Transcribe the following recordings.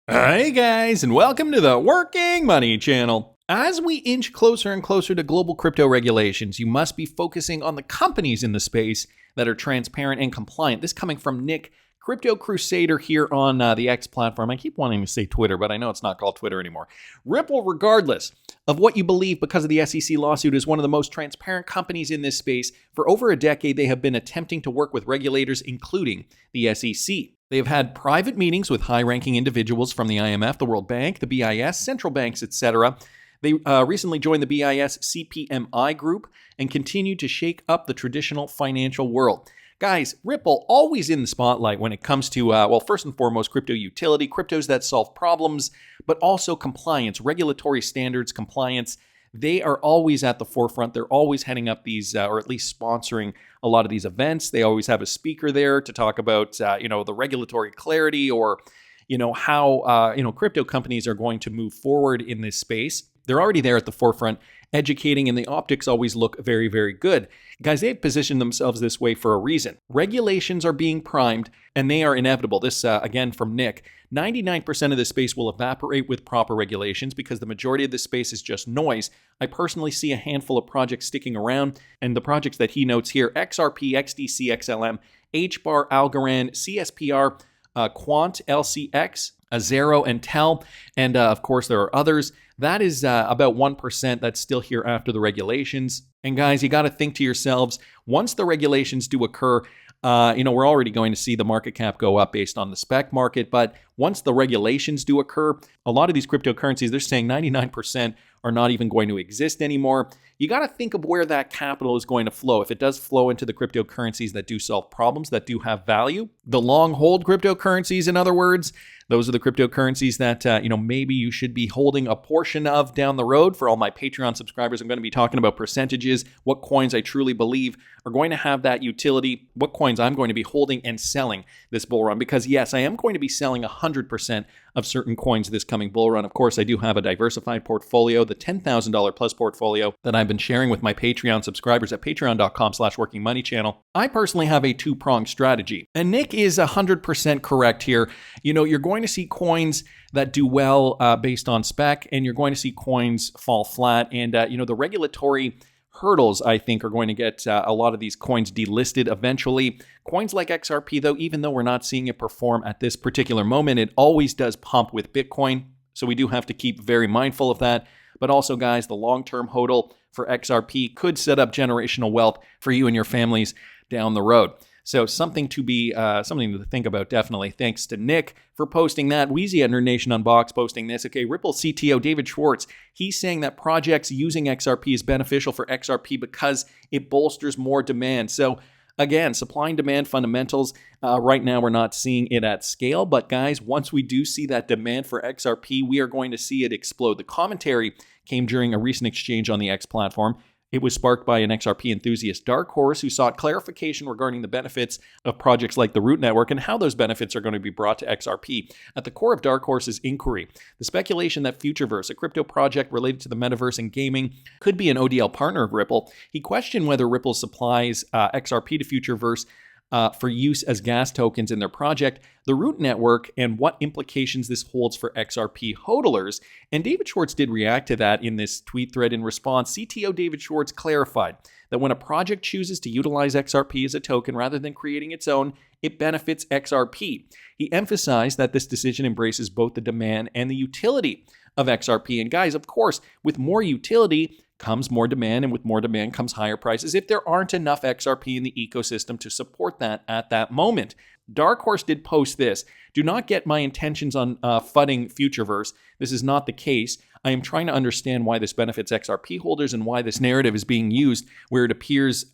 Hey guys, and welcome to the Working Money channel. As we inch closer and closer to global crypto regulations, you must be focusing on the companies in the space that are transparent and compliant. This coming from Nick, Crypto Crusader here on the X platform. I keep wanting to say Twitter, but I know it's not called Twitter anymore. Ripple, regardless of what you believe because of the SEC lawsuit, is one of the most transparent companies in this space. For over a decade, they have been attempting to work with regulators, including the SEC. They have had private meetings with high-ranking individuals from the IMF, the World Bank, the BIS, central banks, etc. They recently joined the BIS CPMI group and continue to shake up the traditional financial world. Guys, Ripple always in the spotlight when it comes to, first and foremost, crypto utility, cryptos that solve problems, but also compliance, regulatory standards, compliance. They are always at the forefront. They're always heading up these, or at least sponsoring a lot of these events. They always have a speaker there to talk about, the regulatory clarity or, how, crypto companies are going to move forward in this space. They're already there at the forefront, educating, and the optics always look very, very good. Guys, they've positioned themselves this way for a reason. Regulations are being primed, and they are inevitable. This, again, from Nick. 99% of this space will evaporate with proper regulations because the majority of this space is just noise. I personally see a handful of projects sticking around, and the projects that he notes here, XRP, XDC, XLM, HBAR, Algorand, CSPR, Quant, LCX, Azero, and Tel, and of course there are others. That is about 1% that's still here after the regulations. And guys, you got to think to yourselves, once the regulations do occur, we're already going to see the market cap go up based on the spec market. But once the regulations do occur, a lot of these cryptocurrencies, they're saying 99% are not even going to exist anymore. You got to think of where that capital is going to flow. If it does flow into the cryptocurrencies that do solve problems, that do have value, the long hold cryptocurrencies, in other words, those are the cryptocurrencies that, maybe you should be holding a portion of down the road. For all my Patreon subscribers, I'm going to be talking about percentages, what coins I truly believe are going to have that utility, what coins I'm going to be holding and selling this bull run. Because yes, I am going to be selling 100% of certain coins this coming bull run. Of course, I do have a diversified portfolio, the $10,000 plus portfolio that I've been sharing with my Patreon subscribers at patreon.com/workingmoneychannel. I personally have a two-pronged strategy. And Nick is 100% correct here. You're going to see coins that do well based on spec, and you're going to see coins fall flat. And, the regulatory hurdles, I think, are going to get a lot of these coins delisted eventually. Coins like XRP, though, even though we're not seeing it perform at this particular moment, it always does pump with Bitcoin. So we do have to keep very mindful of that. But also, guys, the long-term hodl for XRP could set up generational wealth for you and your families down the road. So something to think about, definitely. Thanks to Nick for posting that. Wheezy at Nerd Nation Unbox posting this. Okay, Ripple CTO David Schwartz, he's saying that projects using XRP is beneficial for XRP because it bolsters more demand. So again, supply and demand fundamentals. Right now, we're not seeing it at scale. But guys, once we do see that demand for XRP, we are going to see it explode. The commentary came during a recent exchange on the X platform. It was sparked by an XRP enthusiast, Dark Horse, who sought clarification regarding the benefits of projects like the Root Network and how those benefits are going to be brought to XRP. At the core of Dark Horse's inquiry, the speculation that Futureverse, a crypto project related to the metaverse and gaming, could be an ODL partner of Ripple. He questioned whether Ripple supplies XRP to Futureverse for use as gas tokens in their project, the Root Network, and what implications this holds for XRP hodlers. And David Schwartz did react to that in this tweet thread. In response, CTO David Schwartz clarified that when a project chooses to utilize XRP as a token rather than creating its own, it benefits XRP. He emphasized that this decision embraces both the demand and the utility of XRP. And guys, of course, with more utility comes more demand, and with more demand comes higher prices if there aren't enough XRP in the ecosystem to support that at that moment. Dark Horse did post this. Do not get my intentions on fudding Futureverse. This is not the case. I am trying to understand why this benefits XRP holders and why this narrative is being used where it appears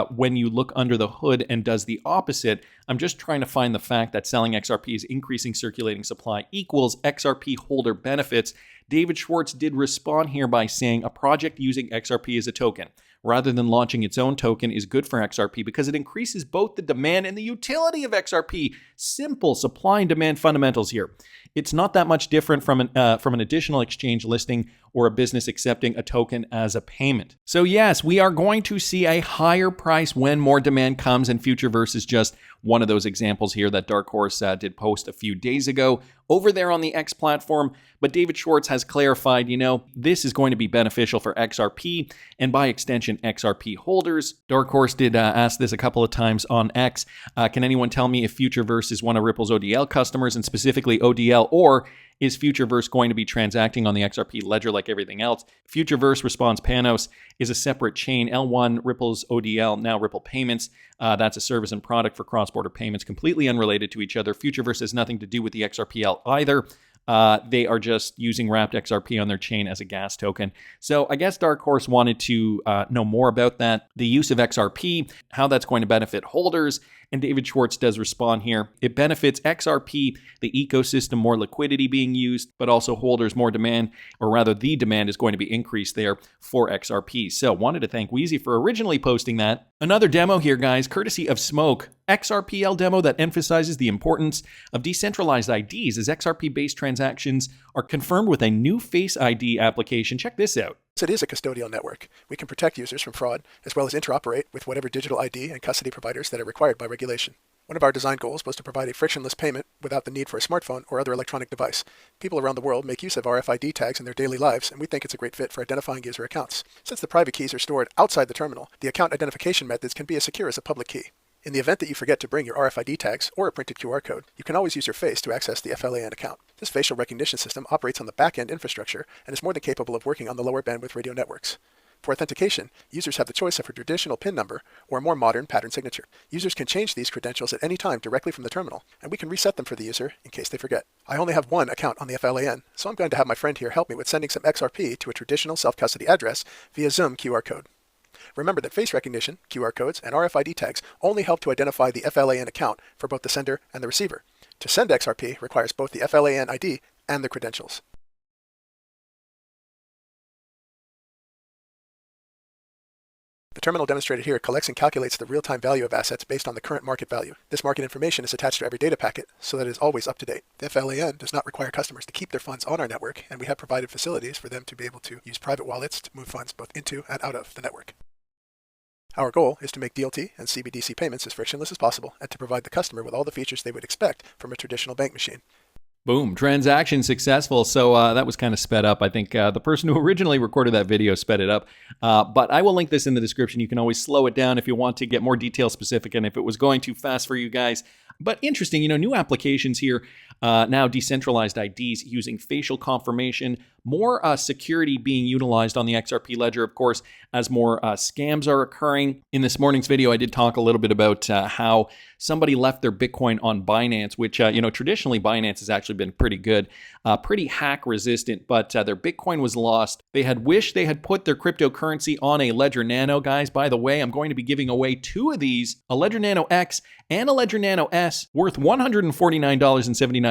when you look under the hood and does the opposite. I'm just trying to find the fact that selling XRP is increasing circulating supply equals XRP holder benefits. David Schwartz did respond here by saying a project using XRP as a token rather than launching its own token is good for XRP because it increases both the demand and the utility of XRP. Simple supply and demand fundamentals here. It's not that much different from an additional exchange listing or a business accepting a token as a payment. So yes, we are going to see a higher price when more demand comes, and Futureverse is just one of those examples here that Dark Horse did post a few days ago over there on the X platform. But David Schwartz has clarified, this is going to be beneficial for XRP and by extension XRP holders. Dark Horse did ask this a couple of times on X. Can anyone tell me if Futureverse is one of Ripple's ODL customers, and specifically ODL, or is Futureverse going to be transacting on the XRP ledger like everything else? Futureverse responds Panos is a separate chain. L1, Ripple's ODL, now Ripple Payments. That's a service and product for cross-border payments, completely unrelated to each other. Futureverse has nothing to do with the XRPL either. They are just using wrapped XRP on their chain as a gas token. So I guess Dark Horse wanted to know more about that, the use of XRP, how that's going to benefit holders. And David Schwartz does respond here. It benefits XRP, the ecosystem, more liquidity being used, but also holders, more demand, or rather the demand is going to be increased there for XRP. So wanted to thank Wheezy for originally posting that. Another demo here, guys, courtesy of Smoke. XRPL demo that emphasizes the importance of decentralized IDs as XRP-based transactions are confirmed with a new Face ID application. Check this out. It is a custodial network. We can protect users from fraud, as well as interoperate with whatever digital ID and custody providers that are required by regulation. One of our design goals was to provide a frictionless payment without the need for a smartphone or other electronic device. People around the world make use of RFID tags in their daily lives, and we think it's a great fit for identifying user accounts. Since the private keys are stored outside the terminal, the account identification methods can be as secure as a public key. In the event that you forget to bring your RFID tags or a printed QR code, you can always use your face to access the FLAN account. This facial recognition system operates on the back-end infrastructure and is more than capable of working on the lower bandwidth radio networks. For authentication, users have the choice of a traditional PIN number or a more modern pattern signature. Users can change these credentials at any time directly from the terminal, and we can reset them for the user in case they forget. I only have one account on the FLAN, so I'm going to have my friend here help me with sending some XRP to a traditional self-custody address via Zoom QR code. Remember that face recognition, QR codes, and RFID tags only help to identify the FLAN account for both the sender and the receiver. To send XRP requires both the FLAN ID and the credentials. The terminal demonstrated here collects and calculates the real-time value of assets based on the current market value. This market information is attached to every data packet so that it is always up to date. The FLAN does not require customers to keep their funds on our network, and we have provided facilities for them to be able to use private wallets to move funds both into and out of the network. Our goal is to make DLT and CBDC payments as frictionless as possible and to provide the customer with all the features they would expect from a traditional bank machine. Boom, transaction successful. So that was kind of sped up. I think the person who originally recorded that video sped it up. But I will link this in the description. You can always slow it down if you want to get more detail specific and if it was going too fast for you guys. But interesting, new applications here. Now decentralized IDs using facial confirmation, more security being utilized on the XRP ledger, of course, as more scams are occurring. In this morning's video, I did talk a little bit about how somebody left their Bitcoin on Binance, which, traditionally Binance has actually been pretty good, pretty hack resistant, but their Bitcoin was lost. They had wished they had put their cryptocurrency on a Ledger Nano. Guys, by the way, I'm going to be giving away two of these, a Ledger Nano X and a Ledger Nano S, worth $149 and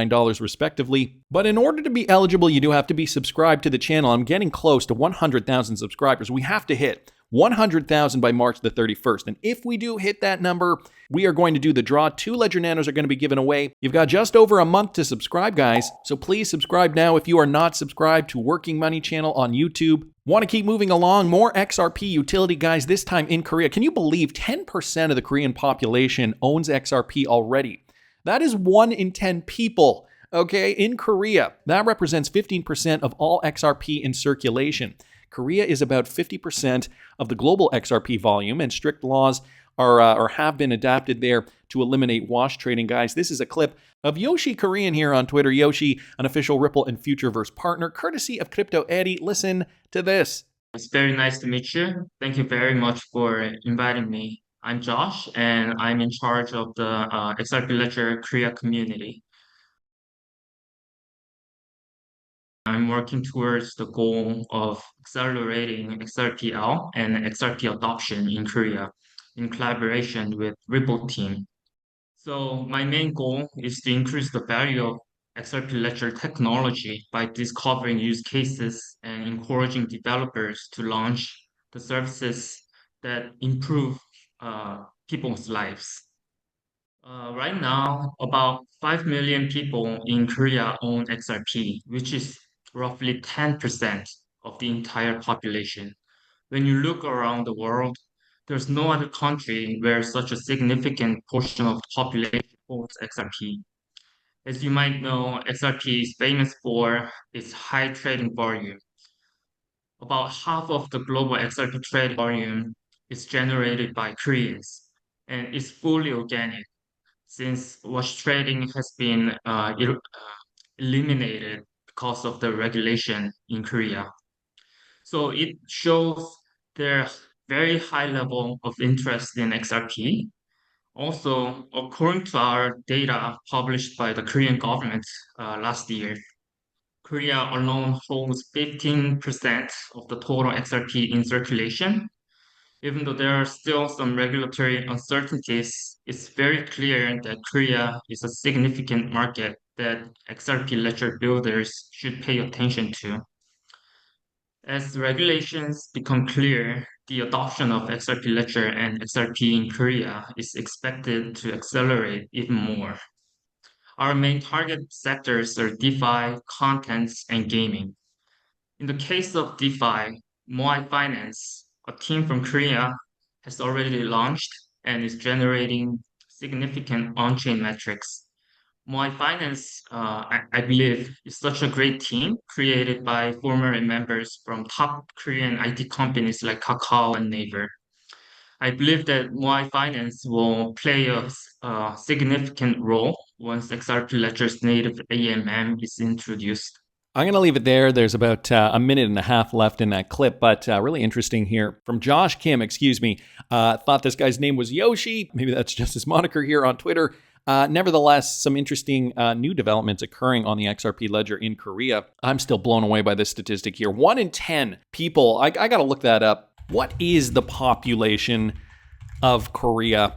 $79 respectively. But in order to be eligible, you do have to be subscribed to the channel. I'm getting close to 100,000 subscribers. We have to hit 100,000 by March the 31st. And if we do hit that number, we are going to do the draw. 2 Ledger Nanos are going to be given away. You've got just over a month to subscribe, guys. So please subscribe now if you are not subscribed to Working Money channel on YouTube. Want to keep moving along? More XRP utility, guys, this time in Korea. Can you believe 10% of the Korean population owns XRP already? That is 1 in 10 people, okay, in Korea. That represents 15% of all XRP in circulation. Korea is about 50% of the global XRP volume, and strict laws are or have been adapted there to eliminate wash trading, guys. This is a clip of Yoshi Korean here on Twitter. Yoshi, an official Ripple and Futureverse partner, courtesy of Crypto Eddie. Listen to this. It's very nice to meet you. Thank you very much for inviting me. I'm Josh, and I'm in charge of the XRP Ledger Korea community. I'm working towards the goal of accelerating XRPL and XRP adoption in Korea in collaboration with Ripple team. So my main goal is to increase the value of XRP Ledger technology by discovering use cases and encouraging developers to launch the services that improve people's lives. Right now, about 5 million people in Korea own XRP, which is roughly 10% of the entire population. When you look around the world, there's no other country where such a significant portion of the population owns XRP. As you might know, XRP is famous for its high trading volume. About half of the global XRP trade volume is generated by Koreans and is fully organic since wash trading has been eliminated because of the regulation in Korea. So it shows their very high level of interest in XRP. Also, according to our data published by the Korean government last year, Korea alone holds 15% of the total XRP in circulation. Even though there are still some regulatory uncertainties, it's very clear that Korea is a significant market that XRP ledger builders should pay attention to. As regulations become clear, the adoption of XRP ledger and XRP in Korea is expected to accelerate even more. Our main target sectors are DeFi, contents, and gaming. In the case of DeFi, Moai Finance, a team from Korea, has already launched and is generating significant on-chain metrics. Moai Finance, I believe, is such a great team created by former members from top Korean IT companies like Kakao and Naver. I believe that Moai Finance will play a significant role once XRP Ledger's native AMM is introduced. I'm going to leave it there. There's about a minute and a half left in that clip, but really interesting here from Josh Kim, excuse me. Thought this guy's name was Yoshi. Maybe that's just his moniker here on Twitter. Nevertheless, some interesting new developments occurring on the XRP ledger in Korea. I'm still blown away by this statistic here. 1 in 10 people, I got to look that up. What is the population of Korea?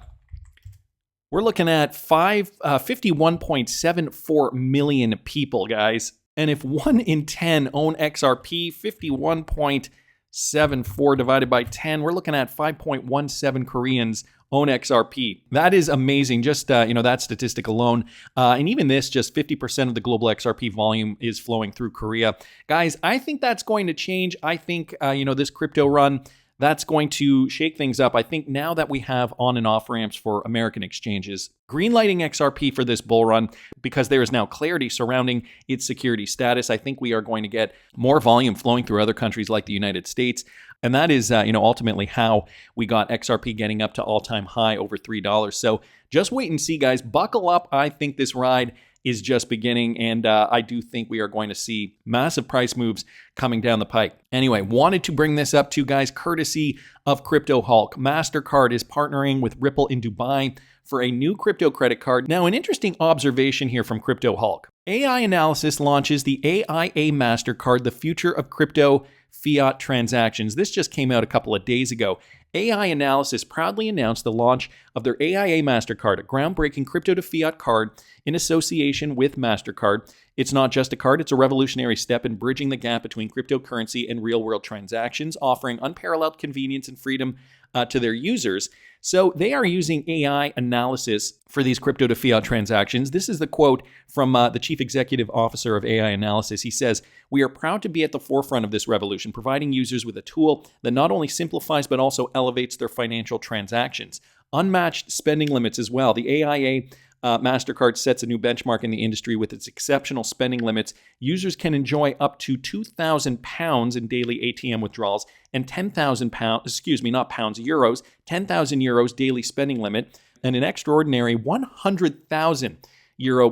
We're looking at 51.74 million people, guys. And if 1 in 10 own XRP, 51.74 divided by 10, we're looking at 5.17 Koreans own XRP. That is amazing. Just, that statistic alone. And even this, just 50% of the global XRP volume is flowing through Korea. Guys, I think that's going to change. I think, this crypto run, that's going to shake things up. I think now that we have on and off ramps for American exchanges, greenlighting XRP for this bull run, because there is now clarity surrounding its security status, I think we are going to get more volume flowing through other countries like the United States. And that is, ultimately how we got XRP getting up to all-time high over $3. So just wait and see, guys. Buckle up. I think this ride is just beginning, and I do think we are going to see massive price moves coming down the pike. Anyway, wanted to bring this up to you guys, courtesy of Crypto Hulk. Mastercard is partnering with Ripple in Dubai for a new crypto credit card. Now, an interesting observation here from Crypto Hulk. AI Analysis launches the AIA Mastercard, the future of crypto fiat transactions. This just came out a couple of days ago. AI Analysis proudly announced the launch of their AIA Mastercard, a groundbreaking crypto to fiat card in association with Mastercard. It's not just a card, it's a revolutionary step in bridging the gap between cryptocurrency and real-world transactions, offering unparalleled convenience and freedom to their users. So they are using AI analysis for these crypto to fiat transactions. This is the quote from the chief executive officer of AI Analysis. He says, "We are proud to be at the forefront of this revolution, providing users with a tool that not only simplifies but also elevates their financial transactions. Unmatched spending limits as well. The AIA Mastercard sets a new benchmark in the industry with its exceptional spending limits. Users can enjoy up to £2,000 in daily ATM withdrawals and euros, 10,000 euros daily spending limit, and an extraordinary 100,000 euro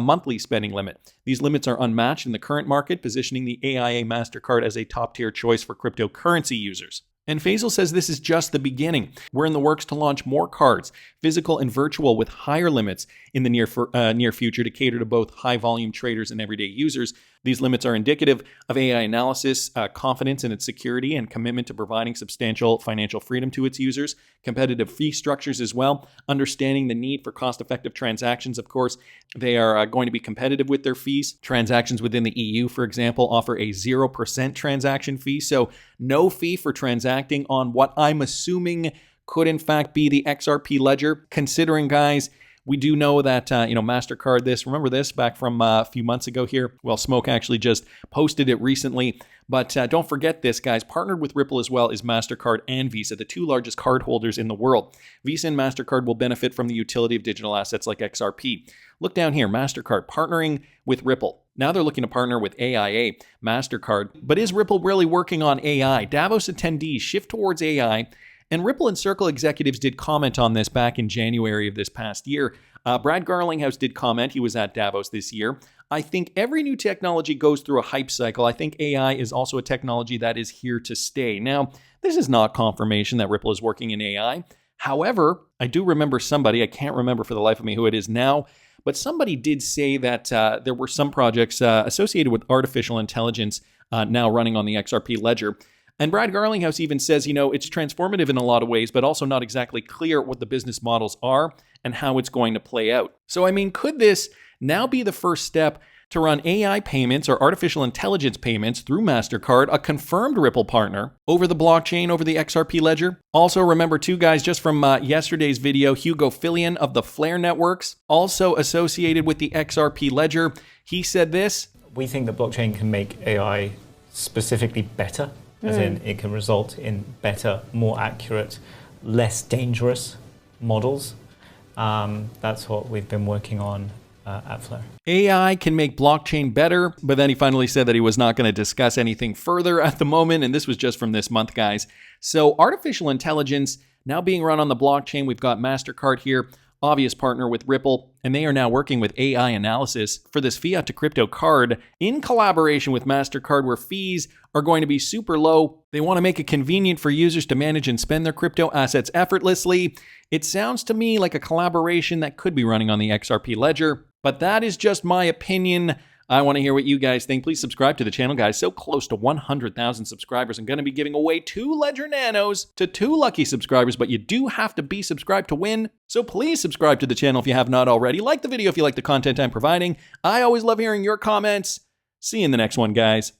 monthly spending limit. These limits are unmatched in the current market, positioning the AIA Mastercard as a top-tier choice for cryptocurrency users." And Faisal says this is just the beginning. We're in the works to launch more cards, physical and virtual, with higher limits in the near future to cater to both high-volume traders and everyday users. These limits are indicative of AI Analysis, confidence in its security, and commitment to providing substantial financial freedom to its users. Competitive fee structures as well, understanding the need for cost-effective transactions. Of course, they are going to be competitive with their fees. Transactions within the EU, for example, offer a 0% transaction fee, so no fee for transacting on what I'm assuming could in fact be the XRP ledger. Considering, guys, We do know that, Mastercard remember this back from a few months ago here? Well, Smoke actually just posted it recently. But don't forget this, guys. Partnered with Ripple as well is Mastercard and Visa, the two largest card holders in the world. Visa and Mastercard will benefit from the utility of digital assets like XRP. Look down here, Mastercard partnering with Ripple. Now they're looking to partner with AIA, Mastercard. But is Ripple really working on AI? Davos attendees shift towards AI. And Ripple and Circle executives did comment on this back in January of this past year. Brad Garlinghouse did comment. He was at Davos this year. I think every new technology goes through a hype cycle. I think AI is also a technology that is here to stay. Now, this is not confirmation that Ripple is working in AI. However, I do remember somebody, I can't remember for the life of me who it is now, but somebody did say that there were some projects associated with artificial intelligence now running on the XRP ledger. And Brad Garlinghouse even says, it's transformative in a lot of ways, but also not exactly clear what the business models are and how it's going to play out. So, could this now be the first step to run AI payments or artificial intelligence payments through Mastercard, a confirmed Ripple partner, over the blockchain, over the XRP ledger? Also, remember too, guys, just from yesterday's video, Hugo Fillion of the Flare Networks, also associated with the XRP ledger, he said this. We think that blockchain can make AI specifically better, as in it can result in better, more accurate, less dangerous models. That's what we've been working on at Flare. AI can make blockchain better, but then he finally said that he was not going to discuss anything further at the moment, and this was just from this month, guys. So artificial intelligence now being run on the blockchain. We've got Mastercard here, obvious partner with Ripple, and they are now working with AI analysis for this fiat to crypto card in collaboration with Mastercard, where fees are going to be super low. They want to make it convenient for users to manage and spend their crypto assets effortlessly. It sounds to me like a collaboration that could be running on the XRP ledger, but that is just my opinion. I want to hear what you guys think. Please subscribe to the channel, guys. So close to 100,000 subscribers. I'm going to be giving away 2 Ledger Nanos to 2 lucky subscribers, but you do have to be subscribed to win. So please subscribe to the channel if you have not already. Like the video if you like the content I'm providing. I always love hearing your comments. See you in the next one, guys.